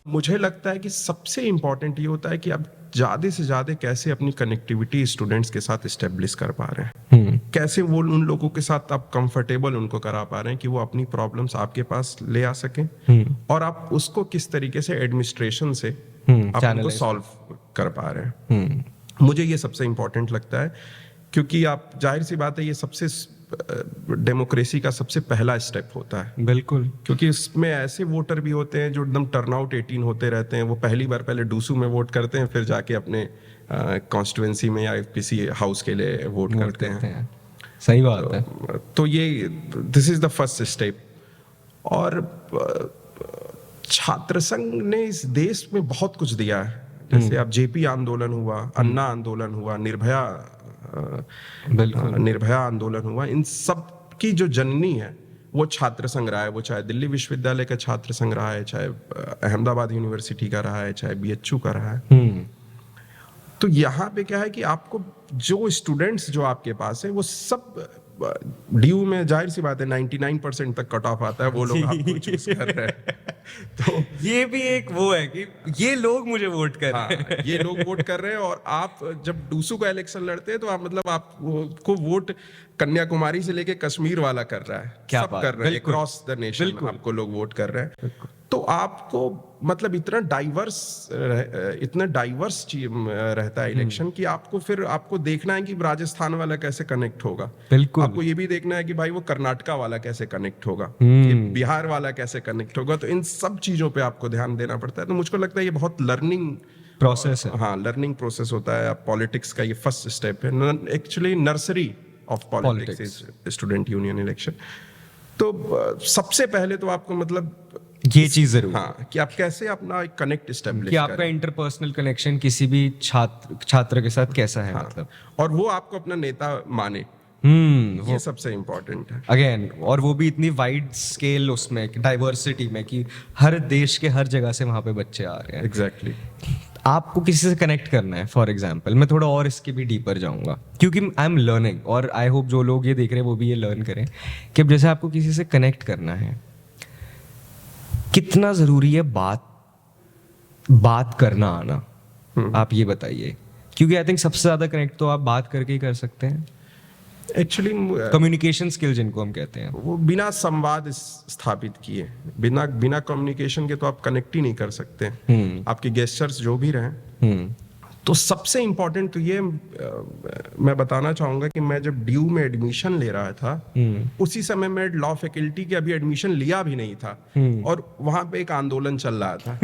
मुझे लगता है कि सबसे इम्पोर्टेंट ये होता है कि आप ज़्यादा से ज़्यादा कैसे अपनी कनेक्टिविटी स्टूडेंट्स के साथ इस्टेब्लिश कर पा रहे हैं, कैसे वो उन लोगों के साथ आप कंफर्टेबल उनको करा पा रहे हैं कि वो अपनी प्रॉब्लम्स आपके पास ले आ सकें, और आप उसको किस तरीके से एडमिनिस्ट्रेशन से आप उनको सॉल्व कर पा रहे हैं। मुझे ये सबसे इम्पोर्टेंट लगता है, क्योंकि आप जाहिर सी बात है ये सबसे डेमोक्रेसी का सबसे पहला स्टेप होता है। बिल्कुल, क्योंकि इसमें ऐसे वोटर भी होते हैं जो एकदम टर्नआउट 18 होते रहते हैं, वो पहली बार पहले डूसू में वोट करते हैं, फिर जाके अपने कॉन्स्टिट्यूएंसी में या किसी हाउस के लिए वोट करते हैं। सही बात है। तो ये this is the first step. और छात्र संघ ने इस देश में बहुत कुछ दिया है। जैसे आप जेपी आंदोलन हुआ, अन्ना आंदोलन हुआ, निर्भया आंदोलन हुआ, इन सब की जो जननी है वो छात्र संघ रहा है। वो चाहे दिल्ली विश्वविद्यालय का छात्र संघ रहा है, चाहे अहमदाबाद यूनिवर्सिटी का रहा है, चाहे बीएचयू का रहा है। तो यहाँ पे क्या है कि आपको जो स्टूडेंट्स जो आपके पास है वो सब ड्यू में जाहिर सी बात है 99% तक कट ऑफ आता है, वो लोग आपको चूज कर रहे हैं। तो ये भी एक वो है कि ये लोग मुझे वोट कर रहे हैं। ये लोग वोट कर रहे हैं। और आप जब डूसू का इलेक्शन लड़ते हैं तो आप मतलब आपको वोट कन्याकुमारी से लेके कश्मीर वाला कर रहा है, क्या सब बात, कर रहे हैं, अक्रॉस द नेशन आपको लोग वोट कर रहे हैं। तो आपको मतलब इतना डाइवर्स रहता है इलेक्शन कि आपको देखना है कि राजस्थान वाला कैसे कनेक्ट होगा, बिल्कुल। आपको ये भी देखना है कि भाई वो कर्नाटका वाला कैसे कनेक्ट होगा, ये बिहार वाला कैसे कनेक्ट होगा। तो इन सब चीजों पे आपको ध्यान देना पड़ता है। तो मुझको लगता है ये बहुत लर्निंग प्रोसेस है। हाँ, लर्निंग प्रोसेस होता है। पॉलिटिक्स का ये फर्स्ट स्टेप है, actually nursery of politics is student union election. तो सबसे पहले तो आपको मतलब ये चीज जरूर, हाँ, कि आप कैसे अपना एक कनेक्ट एस्टेब्लिश कि आपका इंटरपर्सनल कनेक्शन किसी भी छात्र के साथ कैसा है, मतलब, और वो आपको अपना नेता माने, ये सबसे इम्पोर्टेंट है। अगेन, और वो भी इतनी वाइड स्केल उसमें डाइवर्सिटी में कि हर देश के हर जगह से वहां पे बच्चे आ रहे हैं। एग्जैक्टली। आपको किसी से कनेक्ट करना है, फॉर एग्जाम्पल मैं थोड़ा और इसके भी डीपर जाऊंगा, क्योंकि आई एम लर्निंग, और आई होप जो लोग ये देख रहे हैं वो भी ये लर्न करें कि अब जैसे आपको किसी से कनेक्ट करना है, कितना जरूरी है बात करना आना, आप ये बताइए। क्योंकि आई थिंक सबसे ज्यादा कनेक्ट तो आप बात करके ही कर सकते हैं। एक्चुअली कम्युनिकेशन स्किल जिनको हम कहते हैं, वो बिना संवाद स्थापित किए, बिना कम्युनिकेशन के तो आप कनेक्ट ही नहीं कर सकते। आपके गेस्चर्स जो भी रहे। तो सबसे इम्पोर्टेंट तो ये मैं बताना चाहूंगा कि मैं जब ड्यू में एडमिशन ले रहा था, उसी समय मैं लॉ फैकल्टी के अभी एडमिशन लिया भी नहीं था, और वहां पे एक आंदोलन चल रहा था।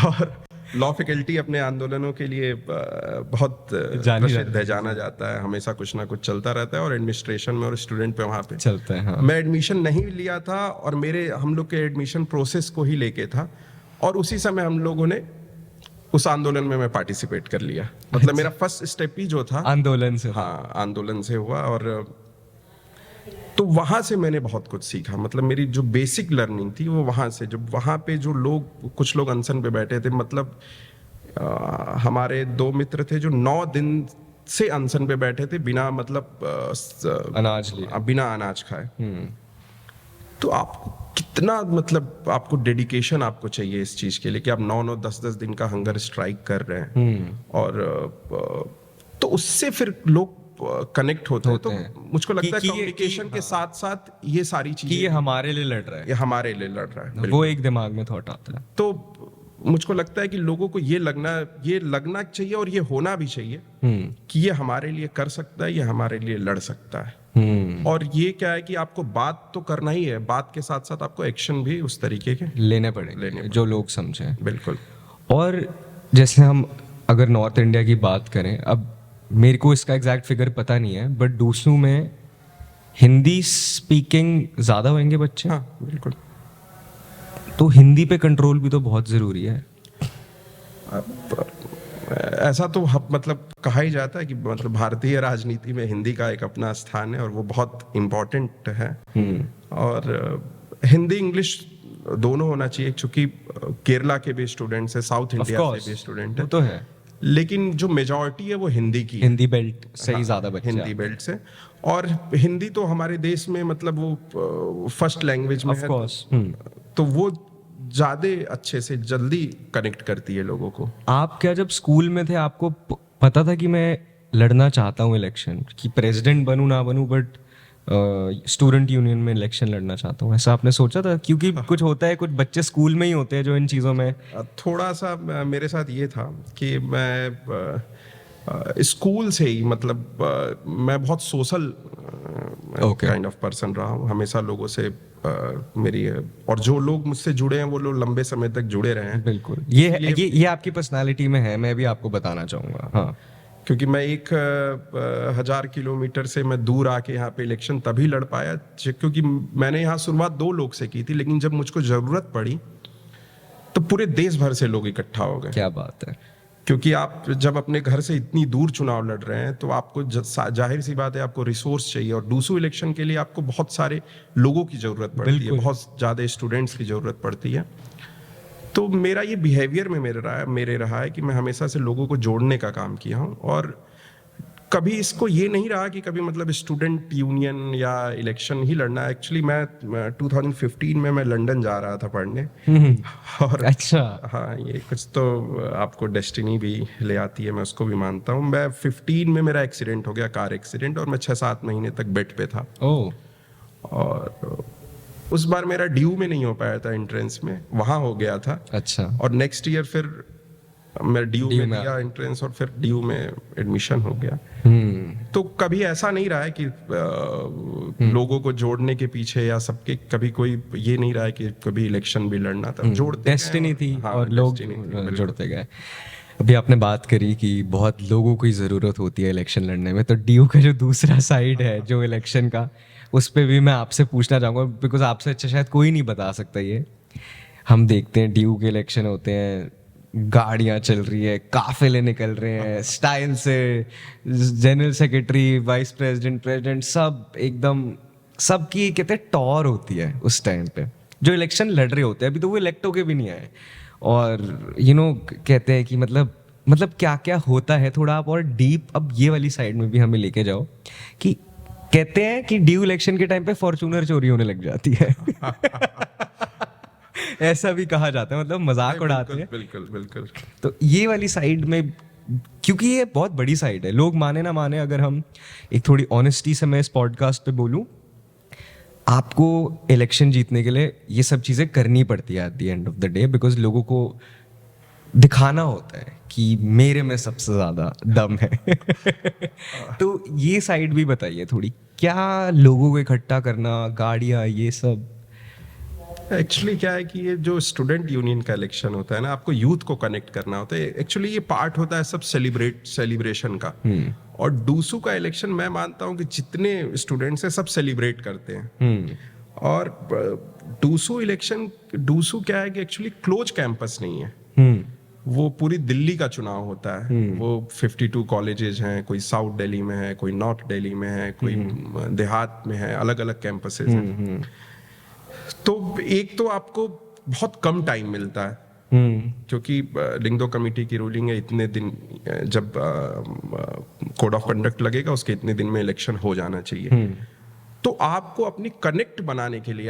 और लॉ फैकल्टी अपने आंदोलनों के लिए बहुत प्रसिद्ध है, जाना जाता है, हमेशा कुछ ना कुछ चलता रहता है, और एडमिनिस्ट्रेशन में और स्टूडेंट पे वहाँ पे चलता है। हाँ। मैं एडमिशन नहीं लिया था, और हम लोग के एडमिशन प्रोसेस को ही लेके था, और उसी समय हम लोगों ने उस आंदोलन में मैं पार्टिसिपेट कर लिया। मतलब मेरा फर्स्ट स्टेप ही जो था आंदोलन से, हाँ, आंदोलन से हुआ। और तो वहां से मैंने बहुत कुछ सीखा। मतलब मेरी जो बेसिक लर्निंग थी वो वहां से, जब वहां पे जो कुछ लोग अनशन पे बैठे थे, मतलब हमारे 2 मित्र थे जो 9 दिन से अनशन पे बैठे थे, बिना मतलब बिना अनाज खाए। तो आपको कितना मतलब आपको डेडिकेशन आपको चाहिए इस चीज के लिए कि आप 9-9, 10-10 दिन का हंगर स्ट्राइक कर रहे हैं। और तो उससे फिर लोग कनेक्ट होते हैं। तो मुझको लगता है कम्युनिकेशन के साथ साथ ये सारी चीजें, ये हमारे लिए लड़ रहा है, ये हमारे लिए लड़ रहा है, वो एक दिमाग में थॉट आता है। तो मुझको लगता है कि लोगों को ये लगना चाहिए, और ये होना भी चाहिए कि ये हमारे लिए कर सकता है, ये हमारे लिए लड़ सकता है। और ये क्या है कि आपको बात तो करना ही है, बात के साथ साथ आपको एक्शन भी उस तरीके के लेने पड़ेंगे जो लोग समझें। बिल्कुल। और जैसे हम अगर नॉर्थ इंडिया की बात करें, अब मेरे को इसका एग्जैक्ट फिगर पता नहीं है, बट डूसू में हिंदी स्पीकिंग ज्यादा होंगे बच्चे। हाँ, बिल्कुल। तो हिंदी पे कंट्रोल भी तो बहुत जरूरी है। ऐसा तो मतलब कहा ही जाता है कि मतलब भारतीय राजनीति में हिंदी का एक अपना स्थान है, और वो बहुत इम्पोर्टेंट है। और हिंदी इंग्लिश दोनों होना चाहिए, क्योंकि केरला के भी स्टूडेंट्स है, साउथ इंडिया से भी स्टूडेंट है, तो है, लेकिन जो मेजॉरिटी है वो हिंदी की, हिंदी बेल्ट से ही ज्यादा बच्चे, हिंदी बेल्ट से। और हिंदी तो हमारे देश में मतलब वो फर्स्ट लैंग्वेज में है, तो वो ज़्यादा अच्छे से जल्दी कनेक्ट करती है लोगों को। आप क्या जब स्कूल में थे आपको पता था कि मैं लड़ना चाहता हूँ इलेक्शन, कि प्रेसिडेंट बनूं ना बनूं, बट स्टूडेंट यूनियन में इलेक्शन लड़ना चाहता हूँ, ऐसा आपने सोचा था? क्योंकि कुछ होता है, कुछ बच्चे स्कूल में ही होते हैं जो इन चीज़ों में। थोड़ा सा मेरे साथ ये था कि मैं स्कूल से ही मतलब मैं बहुत social Okay. Kind of person रहा हूँ हमेशा। लोगों से मेरी और जो लोग मुझसे जुड़े हैं वो लोग लंबे समय तक जुड़े रहे हैं। बिल्कुल, ये आपकी पर्सनालिटी में है, मैं भी आपको बताना चाहूँगा। हाँ, क्योंकि मैं 1000 किलोमीटर से मैं दूर आके यहाँ पे इलेक्शन तभी लड़ पाया क्योंकि मैंने यहाँ शुरुआत 2 लोग से की थी, लेकिन जब मुझको जरूरत पड़ी तो पूरे देश भर से लोग इकट्ठा हो गए। क्या बात है। क्योंकि आप जब अपने घर से इतनी दूर चुनाव लड़ रहे हैं तो आपको जाहिर सी बात है आपको रिसोर्स चाहिए, और दूसरे इलेक्शन के लिए आपको बहुत सारे लोगों की जरूरत पड़ती है, बिल्कुल। बहुत ज़्यादा स्टूडेंट्स की जरूरत पड़ती है। तो मेरा ये बिहेवियर में मेरे रहा है कि मैं हमेशा से लोगों को जोड़ने का काम किया हूँ, और कभी इसको ये नहीं रहा कि कभी मतलब स्टूडेंट यूनियन या इलेक्शन ही लड़ना। एक्चुअली मैं 2015 में मैं लंदन जा रहा था पढ़ने, और अच्छा। हाँ, ये कुछ तो आपको डेस्टिनी भी ले आती है, मैं उसको भी मानता हूँ। मैं 15 में मेरा एक्सीडेंट हो गया, कार एक्सीडेंट, और मैं 6-7 महीने तक बेड पे था। ओह, और उस बार मेरा ड्यू में नहीं हो पाया था, एंट्रेंस में वहाँ हो गया था। अच्छा। और नेक्स्ट ईयर फिर मैं ड्यू DU में में दिया एंट्रेंस, और फिर ड्यू में एडमिशन हो गया। हम्म। तो कभी ऐसा नहीं रहा है कि लोगों को जोड़ने के पीछे या सबके कभी कोई ये नहीं रहा है कि कभी इलेक्शन भी लड़ना था, जोड़ते गए डेस्टिनी थी हाँ, और लोग destiny थी, बिल्कुल। जुड़ते गए। अभी आपने बात करी कि बहुत लोगों की ज़रूरत होती है इलेक्शन लड़ने में, तो डीयू का जो दूसरा साइड है जो इलेक्शन का, उस पर भी मैं आपसे पूछना चाहूँगा, बिकॉज आपसे अच्छा शायद कोई नहीं बता सकता ये। हम देखते हैं डीयू के इलेक्शन होते हैं, गाड़ियाँ चल रही है, काफिले निकल रहे हैं स्टाइल से, general secretary, vice president, president, सब एकदम, सबकी कहते हैं टॉर होती है उस टाइम पे जो इलेक्शन लड़ रहे होते हैं। अभी तो वो इलेक्ट होके भी नहीं आए, और कहते हैं कि मतलब क्या क्या होता है, थोड़ा आप और डीप अब ये वाली साइड में भी हमें लेके जाओ। कि कहते हैं कि ड्यू इलेक्शन के टाइम पे फॉर्चूनर चोरी होने लग जाती है ऐसा भी कहा जाता है, मतलब मजाक उड़ाते हैं। बिल्कुल बिल्कुल। तो ये वाली साइड में, क्योंकि ये बहुत बड़ी साइड है, लोग माने ना माने, अगर हम एक थोड़ी ऑनेस्टी से मैं इस पॉडकास्ट पे बोलूं, आपको इलेक्शन जीतने के लिए ये सब चीज़ें करनी पड़ती है at the end of the day, because लोगों को दिखाना होता है कि मेरे में सबसे ज़्यादा दम है तो ये साइड भी बताइए थोड़ी, क्या लोगों को इकट्ठा करना, गाड़ियाँ, ये सब। एक्चुअली क्या है कि ये जो स्टूडेंट यूनियन का इलेक्शन होता है ना, आपको यूथ को कनेक्ट करना होता है। एक्चुअली ये पार्ट होता है सब सेलिब्रेशन का। और डूसू का इलेक्शन मैं मानता हूँ कि जितने स्टूडेंट्स हैं सब सेलिब्रेट करते हैं। और डूसू क्या है कि एक्चुअली क्लोज कैंपस नहीं है, वो पूरी दिल्ली का चुनाव होता है। वो 52 कॉलेजेस हैं, कोई साउथ दिल्ली में है, कोई नॉर्थ दिल्ली में है, कोई देहात में है, अलग अलग कैंपसेस हैं। तो एक तो आपको बहुत कम टाइम मिलता है, क्योंकि लिंगदो कमेटी की रूलिंग है इतने दिन, जब कोड ऑफ कंडक्ट लगेगा उसके इतने दिन में इलेक्शन हो जाना चाहिए। तो आपको अपनी कनेक्ट बनाने के लिए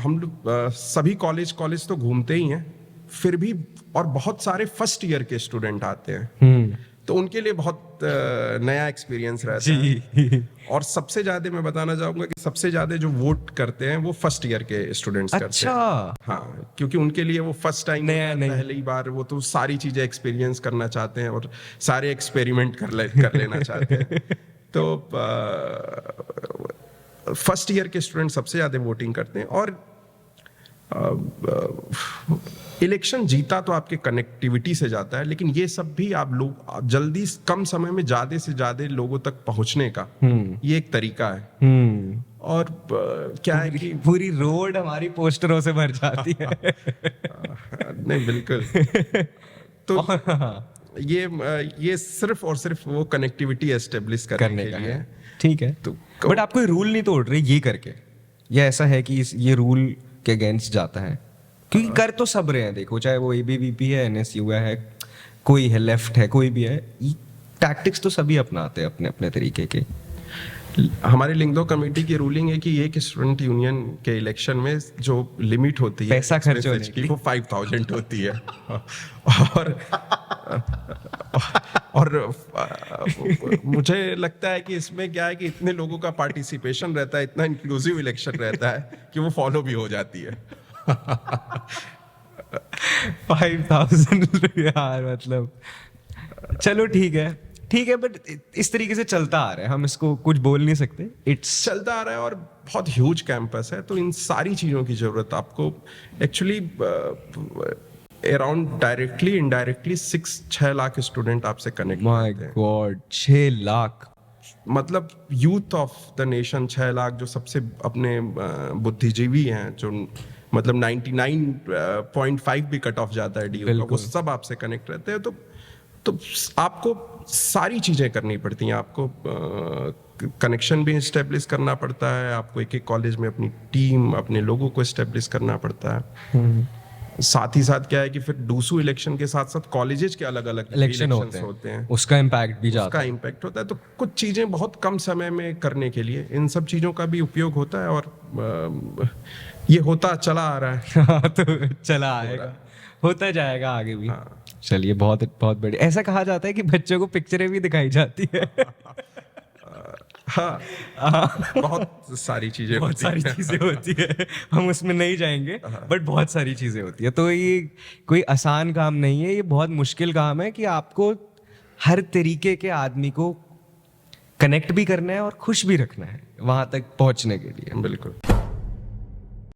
हम लोग सभी कॉलेज तो घूमते ही हैं, फिर भी और बहुत सारे फर्स्ट ईयर के स्टूडेंट आते हैं, तो उनके लिए बहुत नया एक्सपीरियंस रहता है। और सबसे ज्यादा मैं बताना चाहूंगा कि सबसे ज्यादा जो वोट करते हैं वो फर्स्ट ईयर के स्टूडेंट्स करते हैं। हाँ, क्योंकि उनके लिए वो फर्स्ट टाइम पहली बार, वो तो सारी चीजें एक्सपीरियंस करना चाहते हैं और सारे एक्सपेरिमेंट कर लेना चाहते हैं। तो फर्स्ट ईयर के स्टूडेंट सबसे ज्यादा वोटिंग करते हैं। और इलेक्शन जीता तो आपके कनेक्टिविटी से जाता है, लेकिन ये सब भी आप लोग जल्दी कम समय में ज्यादा से ज्यादा लोगों तक पहुंचने का ये एक तरीका है। और क्या है कि पूरी रोड हमारी पोस्टरों से भर जाती है नहीं बिल्कुल तो ये सिर्फ और सिर्फ वो कनेक्टिविटी एस्टेब्लिश करने के लिए है। ठीक है, तो बट आप कोई रूल नहीं तोड़ रहे ये करके, या ऐसा है कि ये रूल के अगेंस्ट जाता है? क्योंकि कर तो सब रहे हैं, देखो, चाहे वो एबीवीपी है, एनएसयू है, कोई है लेफ्ट है, कोई भी है, टैक्टिक्स तो सभी अपनाते हैं अपने अपने तरीके के। हमारी लिंगदो कमेटी की रूलिंग है कि एक स्टूडेंट यूनियन के इलेक्शन में जो लिमिट होती है पैसा खर्च होने expenses की, वो 5,000 होती है। और मुझे लगता है कि इसमें क्या है कि इतने लोगों का पार्टिसिपेशन रहता है, इतना इंक्लूसिव इलेक्शन रहता है कि वो फॉलो भी हो जाती है। 5,000 यार, मतलब चलो ठीक है, बट इस तरीके से चलता आ रहा है, हम इसको कुछ बोल नहीं सकते। इट्स चलता आ रहा है और बहुत ह्यूज कैंपस है, तो इन सारी चीज़ों की ज़रूरत आपको actually around directly indirectly 6 lakh student आपसे कनेक्ट माय करते हैं। गॉड, 6 लाख। मतलब youth of the nation 6 lakh, जो सबसे अपने बुद्धिजीवी हैं, जो मतलब 99.5 भी कट ऑफ जाता है डीयू का, वो बिल्कुल। सब आपसे कनेक्ट रहते हैं। तो आपको सारी चीज़ें करनी पड़ती हैं। आपको कनेक्शन भी इस्टेब्लिश करना पड़ता है, आपको एक एक कॉलेज में अपनी टीम, अपने लोगों को इस्टेब्लिश करना पड़ता है। साथ ही साथ क्या है कि फिर डूसू इलेक्शन के साथ साथ कॉलेजेस के अलग अलग इलेक्शन होते हैं, उसका इम्पैक्ट भी जाता उसका इम्पैक्ट होता है। तो कुछ चीज़ें बहुत कम समय में करने के लिए इन सब चीज़ों का भी उपयोग होता है, और ये होता चला आ रहा है। है। तो चला आएगा, होता जाएगा आगे भी। चलिए, बहुत बहुत बढ़िया। ऐसा कहा जाता है कि बच्चों को पिक्चरें भी दिखाई जाती है। हाँ, बहुत सारी चीज़ें बहुत होती सारी हैं। चीजें होती है, हम उसमें नहीं जाएंगे, बट बहुत सारी चीजें होती है। तो ये कोई आसान काम नहीं है, ये बहुत मुश्किल काम है कि आपको हर तरीके के आदमी को कनेक्ट भी करना है और खुश भी रखना है वहां तक पहुंचने के लिए। बिल्कुल।